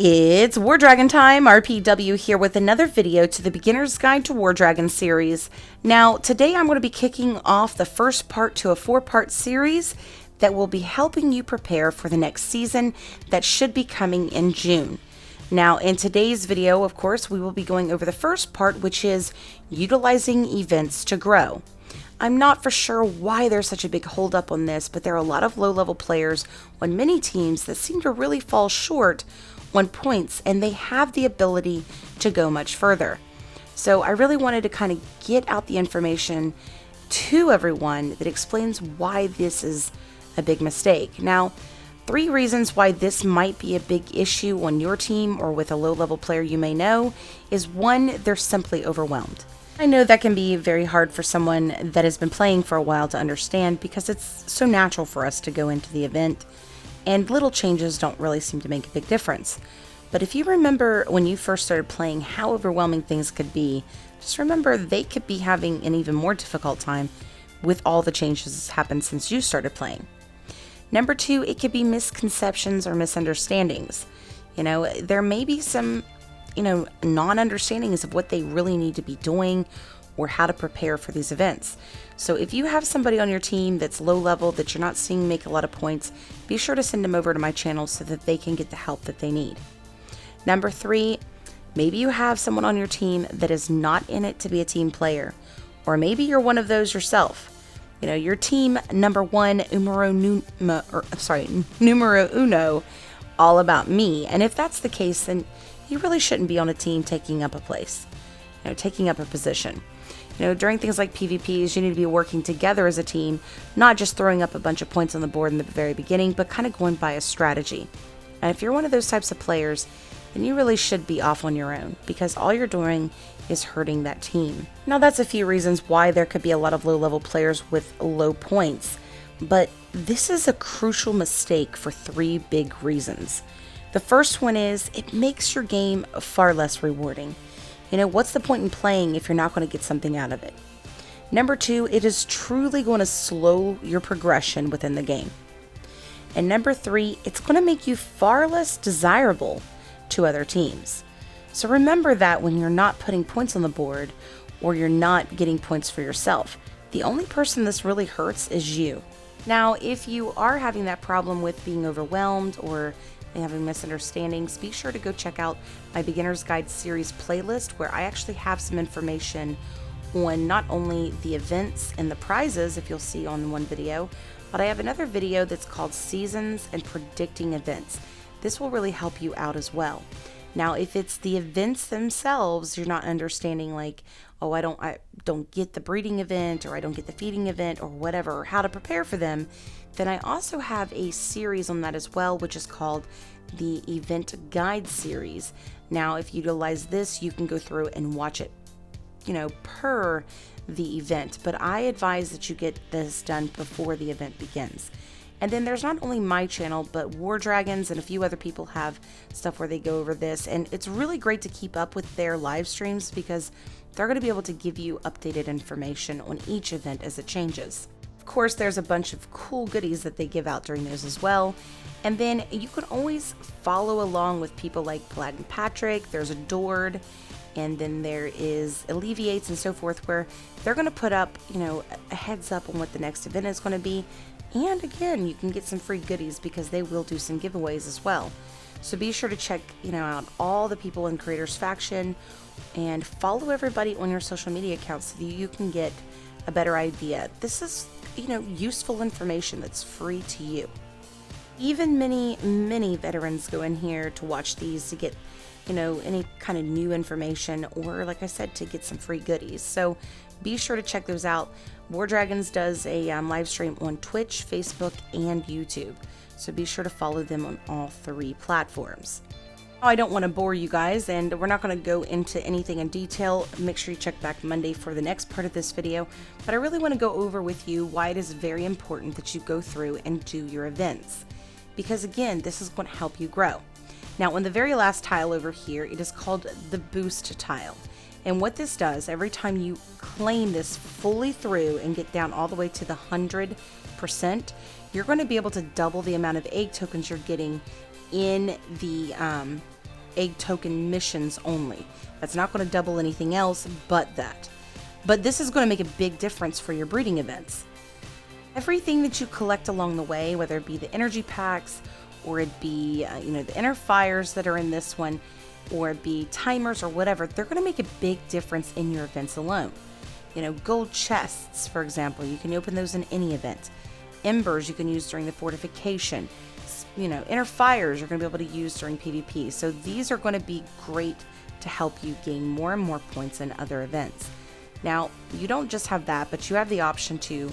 It's War Dragon time, RPW here with another video to the Beginner's Guide to War Dragon series. Now, today I'm going to be kicking off the first part to a 4-part series that will be helping you prepare for the next season that should be coming in June. Now, in today's video, of course, we will be going over the first part, which is utilizing events to grow. I'm not for sure why there's such a big holdup on this, but there are a lot of low-level players on many teams that seem to really fall short on points, and they have the ability to go much further. So I really wanted to kind of get out the information to everyone that explains why this is a big mistake. Now, 3 reasons why this might be a big issue on your team or with a low-level player you may know is 1, they're simply overwhelmed. I know that can be very hard for someone that has been playing for a while to understand because it's so natural for us to go into the event and little changes don't really seem to make a big difference. But if you remember when you first started playing how overwhelming things could be, just remember they could be having an even more difficult time with all the changes that's happened since you started playing. Number 2, it could be misconceptions or misunderstandings. There may be some non-understandings of what they really need to be doing or how to prepare for these events. So if you have somebody on your team that's low level that you're not seeing make a lot of points, be sure to send them over to my channel so that they can get the help that they need. Number 3, maybe you have someone on your team that is not in it to be a team player, or maybe you're one of those yourself. Your team number 1, numero uno, all about me. And if that's the case, then you really shouldn't be on a team taking up a place, taking up a position. During things like PvPs, you need to be working together as a team, not just throwing up a bunch of points on the board in the very beginning, but kind of going by a strategy. And if you're one of those types of players, then you really should be off on your own because all you're doing is hurting that team. Now, that's a few reasons why there could be a lot of low-level players with low points, but this is a crucial mistake for 3 big reasons. The first one is it makes your game far less rewarding. What's the point in playing if you're not going to get something out of it? Number 2, it is truly going to slow your progression within the game. And number 3, it's going to make you far less desirable to other teams. So remember that when you're not putting points on the board or you're not getting points for yourself, the only person this really hurts is you. Now, if you are having that problem with being overwhelmed or having misunderstandings, be sure to go check out my Beginner's Guide series playlist where I actually have some information on not only the events and the prizes, if you'll see on one video, but I have another video that's called Seasons and Predicting Events. This will really help you out as well. Now, if it's the events themselves, you're not understanding like, oh, I don't get the breeding event or I don't get the feeding event or whatever, or how to prepare for them, then I also have a series on that as well, which is called the Event Guide series. Now, if you utilize this, you can go through and watch it, per the event, but I advise that you get this done before the event begins. And then there's not only my channel, but War Dragons and a few other people have stuff where they go over this, and it's really great to keep up with their live streams because they're going to be able to give you updated information on each event as it changes. Of course, there's a bunch of cool goodies that they give out during those as well. And then you can always follow along with people like Plaid and Patrick, there's Adored, and then there is Alleviates and so forth, where they're going to put up, a heads up on what the next event is going to be. And again, you can get some free goodies because they will do some giveaways as well. So be sure to check, out all the people in Creators Faction and follow everybody on your social media accounts so that you can get a better idea. This is, useful information that's free to you. Even many veterans go in here to watch these to get, any kind of new information or, like I said, to get some free goodies. So be sure to check those out. War Dragons does a live stream on Twitch, Facebook, and YouTube. So be sure to follow them on all 3 platforms. I don't want to bore you guys, and we're not going to go into anything in detail. Make sure you check back Monday for the next part of this video. But I really want to go over with you why it is very important that you go through and do your events. Because again, this is going to help you grow. Now, on the very last tile over here, it is called the boost tile. And what this does, every time you claim this fully through and get down all the way to the 100%, you're going to be able to double the amount of egg tokens you're getting in the egg token missions only. That's not going to double anything else but that. But this is going to make a big difference for your breeding events. Everything that you collect along the way, whether it be the energy packs, or it be the inner fires that are in this one, or it be timers or whatever, they're going to make a big difference in your events alone. Gold chests, for example, you can open those in any event. Embers you can use during the fortification. Inner fires you're going to be able to use during PvP. So these are going to be great to help you gain more and more points in other events. Now, you don't just have that, but you have the option to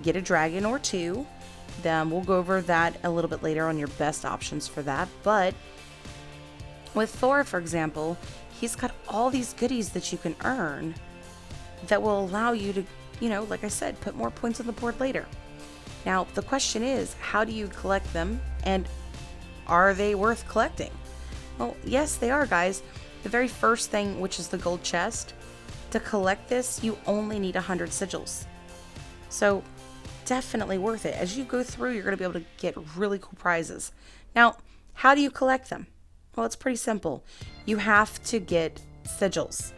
get a dragon or two. Then we'll go over that a little bit later on your best options for that. But with Thor, for example, he's got all these goodies that you can earn that will allow you to, like I said, put more points on the board later. Now, the question is, how do you collect them, and are they worth collecting? Well, yes, they are, guys. The very first thing, which is the gold chest, to collect this, you only need 100 sigils. So, definitely worth it. As you go through, you're going to be able to get really cool prizes. Now, how do you collect them? Well, it's pretty simple. You have to get sigils.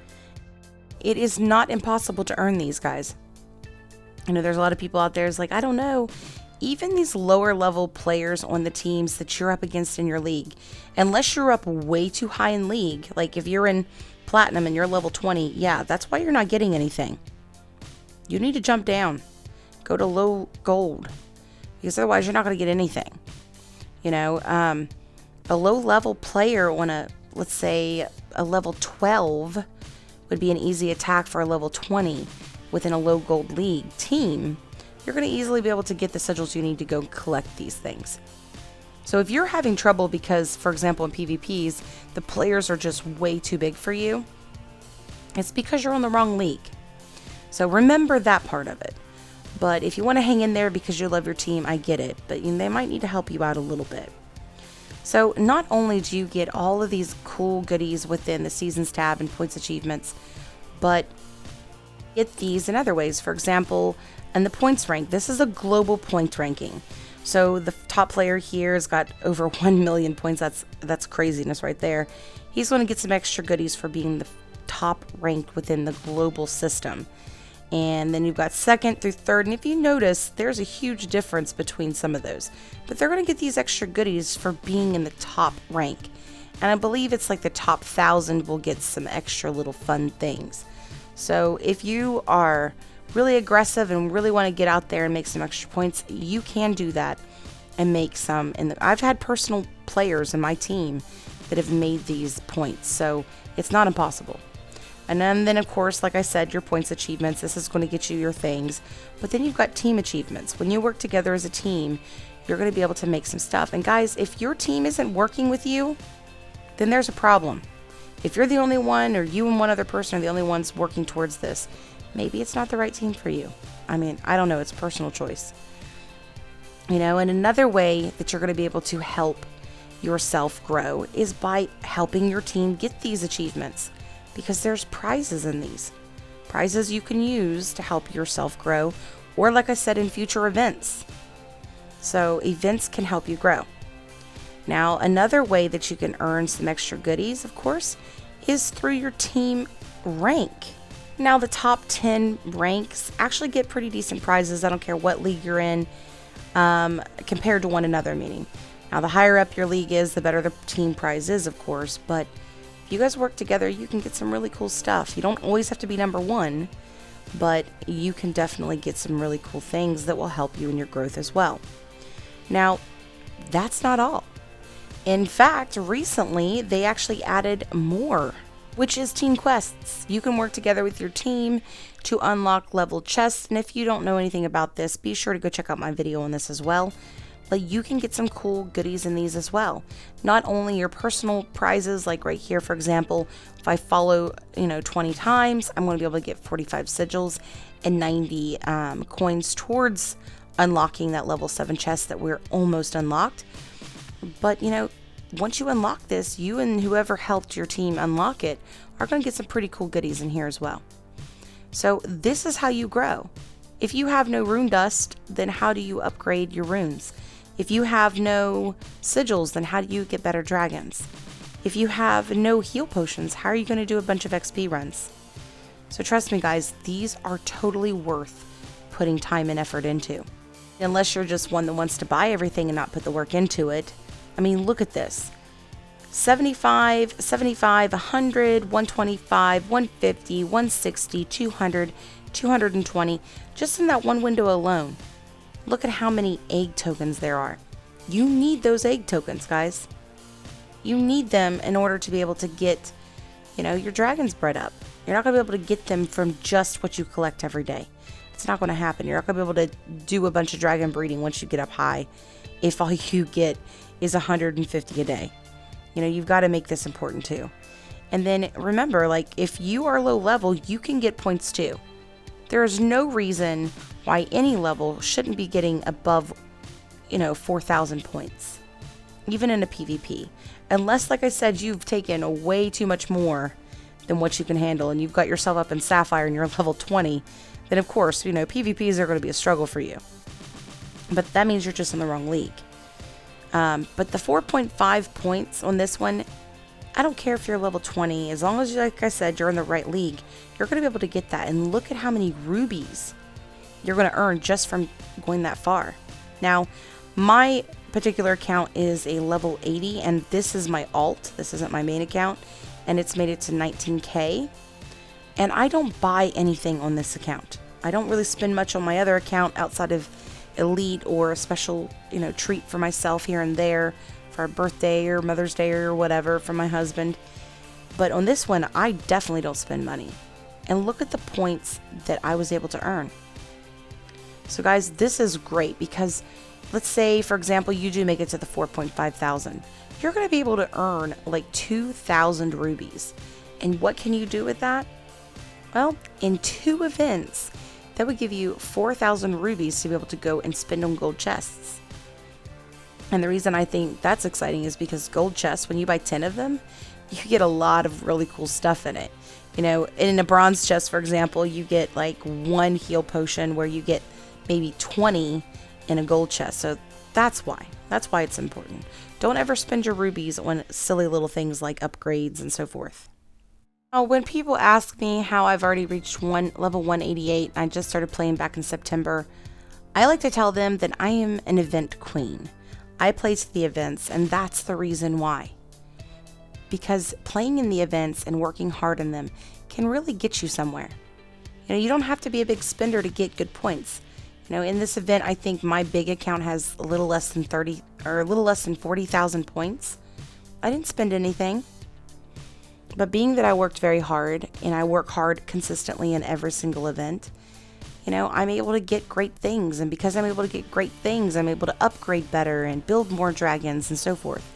It is not impossible to earn these, guys. I know there's a lot of people out there who's like, I don't know. Even these lower level players on the teams that you're up against in your league, unless you're up way too high in league, like if you're in platinum and you're level 20, yeah, that's why you're not getting anything. You need to jump down. Go to low gold, because otherwise you're not going to get anything. A low level player on let's say a level 12 would be an easy attack for a level 20 within a low gold league team. You're going to easily be able to get the sigils you need to go collect these things. So if you're having trouble because, for example, in PvPs, the players are just way too big for you, it's because you're on the wrong league. So remember that part of it. But if you want to hang in there because you love your team, I get it. But they might need to help you out a little bit. So not only do you get all of these cool goodies within the Seasons tab and points achievements, but get these in other ways. For example, in the points rank, this is a global point ranking. So the top player here has got over 1 million points. That's craziness right there. He's going to get some extra goodies for being the top ranked within the global system. And then you've got second through third. And if you notice, there's a huge difference between some of those. But they're going to get these extra goodies for being in the top rank. And I believe it's like the top 1,000 will get some extra little fun things. So if you are really aggressive and really want to get out there and make some extra points, you can do that and make some. And I've had personal players in my team that have made these points. So it's not impossible. And then, of course, like I said, your points achievements, this is going to get you your things. But then you've got team achievements. When you work together as a team, you're going to be able to make some stuff. And guys, if your team isn't working with you, then there's a problem. If you're the only one, or you and one other person are the only ones working towards this, maybe it's not the right team for you. I mean, I don't know. It's a personal choice. And another way that you're going to be able to help yourself grow is by helping your team get these achievements. Because there's prizes in these. Prizes you can use to help yourself grow, or like I said, in future events. So events can help you grow. Now, another way that you can earn some extra goodies, of course, is through your team rank. Now, the top 10 ranks actually get pretty decent prizes. I don't care what league you're in, compared to one another, meaning. Now, the higher up your league is, the better the team prize is, of course, but you guys work together, you can get some really cool stuff. You don't always have to be number one, but you can definitely get some really cool things that will help you in your growth as well. Now, that's not all. In fact, recently, they actually added more, which is team quests. You can work together with your team to unlock level chests, and if you don't know anything about this, be sure to go check out my video on this as well. But you can get some cool goodies in these as well. Not only your personal prizes, like right here, for example, if I follow, 20 times, I'm going to be able to get 45 sigils and 90 coins towards unlocking that level 7 chest that we're almost unlocked. But, once you unlock this, you and whoever helped your team unlock it are going to get some pretty cool goodies in here as well. So this is how you grow. If you have no rune dust, then how do you upgrade your runes? If you have no sigils, then how do you get better dragons? If you have no heal potions, how are you going to do a bunch of XP runs? So trust me guys, these are totally worth putting time and effort into. Unless you're just one that wants to buy everything and not put the work into it. I mean, look at this. 75, 75, 100, 125, 150, 160, 200, 220, just in that one window alone. Look at how many egg tokens there are. You need those egg tokens, guys. You need them in order to be able to get, your dragons bred up. You're not going to be able to get them from just what you collect every day. It's not going to happen. You're not going to be able to do a bunch of dragon breeding once you get up high if all you get is 150 a day. You've got to make this important too. And then remember, like, if you are low level, you can get points too. There is no reason why any level shouldn't be getting above, 4,000 points, even in a PvP. Unless, like I said, you've taken way too much more than what you can handle and you've got yourself up in Sapphire and you're level 20, then of course, PvPs are going to be a struggle for you. But that means you're just in the wrong league. But the 4.5 points on this one, I don't care if you're level 20, as long as, like I said, you're in the right league, you're going to be able to get that. And look at how many rubies you're going to earn just from going that far. Now, my particular account is a level 80, and this is my alt. This isn't my main account, and it's made it to 19k. And I don't buy anything on this account. I don't really spend much on my other account outside of Elite or a special, treat for myself here and there for a birthday or Mother's Day or whatever for my husband. But on this one, I definitely don't spend money. And look at the points that I was able to earn. So guys, this is great because let's say, for example, you do make it to the 4.5 thousand. You're going to be able to earn like 2,000 rubies. And what can you do with that? Well, in 2 events, that would give you 4,000 rubies to be able to go and spend on gold chests. And the reason I think that's exciting is because gold chests, when you buy 10 of them, you get a lot of really cool stuff in it. In a bronze chest, for example, you get like 1 heal potion where you get maybe 20 in a gold chest. So that's why it's important. Don't ever spend your rubies on silly little things like upgrades and so forth. When people ask me how I've already reached level 188, I just started playing back in September, I like to tell them that I am an event queen. I play to the events, and that's the reason why. Because playing in the events and working hard in them can really get you somewhere. You don't have to be a big spender to get good points. In this event, I think my big account has a little less than 40,000 points. I didn't spend anything. But being that I worked very hard, and I work hard consistently in every single event, I'm able to get great things. And because I'm able to get great things, I'm able to upgrade better and build more dragons and so forth.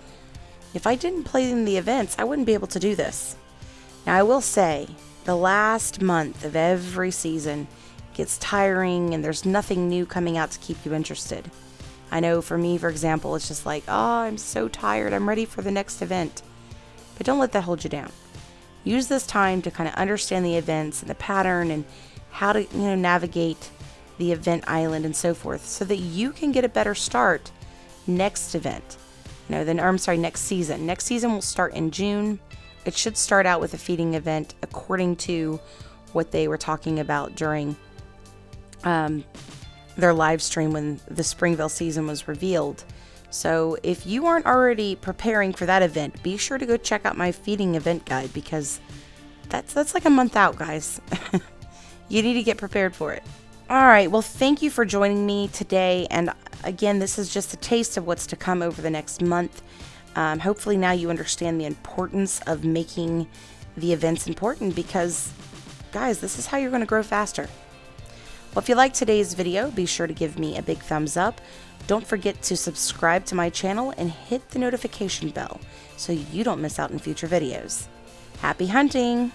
If I didn't play in the events, I wouldn't be able to do this. Now, I will say, the last month of every season gets tiring and there's nothing new coming out to keep you interested. I know for me, for example, it's just like, I'm so tired, I'm ready for the next event. But don't let that hold you down. Use this time to kind of understand the events and the pattern and how to navigate the event island and so forth, so that you can get a better start next event. Next season. Next season will start in June. It should start out with a feeding event according to what they were talking about during their live stream when the Springvale season was revealed. So if you aren't already preparing for that event, be sure to go check out my feeding event guide, because that's like a month out, guys. You need to get prepared for it. All right, well, thank you for joining me today. And again, this is just a taste of what's to come over the next month. Hopefully now you understand the importance of making the events important, because, guys, this is how you're going to grow faster. Well, if you liked today's video, be sure to give me a big thumbs up. Don't forget to subscribe to my channel and hit the notification bell so you don't miss out on future videos. Happy hunting!